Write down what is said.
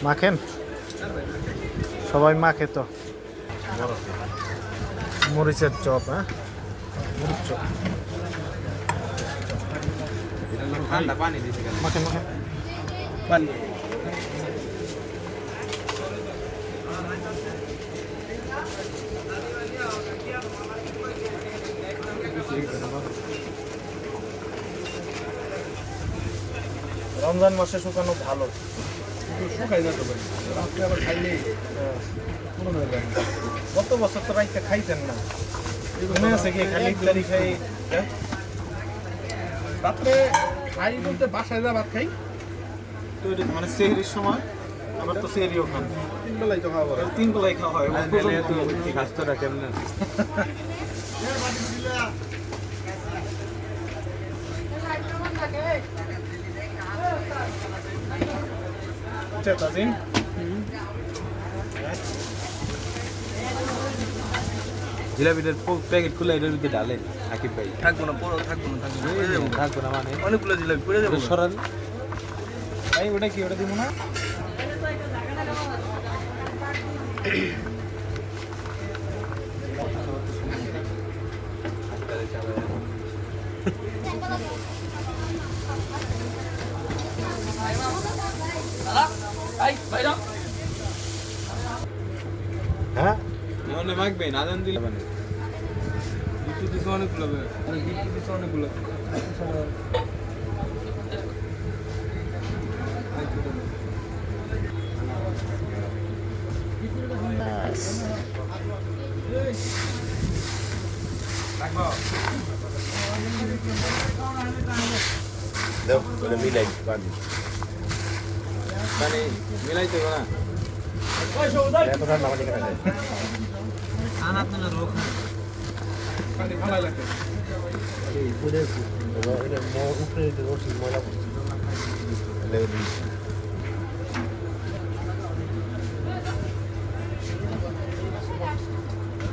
মাখেন সবাই মাখে তো মরিচের চপ। হ্যাঁ মরিচ চপ মাখেন মাখেন। রমজান মাসে শুকানো ভালো, শুকাই না তো ভাই, রাত্রে আবার খাইলে পুরনো হয়ে যায়। গত বছর তো রাইতে খাইতেন না, মনে আছে কি? খালি ইফতারি খাই, রাত্রে খাই বলতে বাসায় যা ভাত খাই, তো এটা মানে সেহরির সময় আবার তো সেহরিও খান, 3 বেলাই তো খাওয়া হয়। 3 বেলায় খাওয়া হয়। স্বাস্থ্যটা কেমন? তাজিম জিলাপিটার প্যাকেট খুলে এটার ভিতরে ডালেন আকিব ভাই। থাকবো না, পড়ো থাকবো না, থাকবো না মানে অনেকগুলো জিলাপি পড়ে যাবো। সরান ভাই, ওটা কি? ওটা দিব না? হ্যাঁ মনে মাখবেন আদান দিলে মানে অনেকগুলো অনেকগুলো দাও ওটা মিলাই বাদি মানে মিলাই তো না এত ঠান্ডা পানি খাই পানি ভালো লাগে। উপরে উপরে রসি ময়লা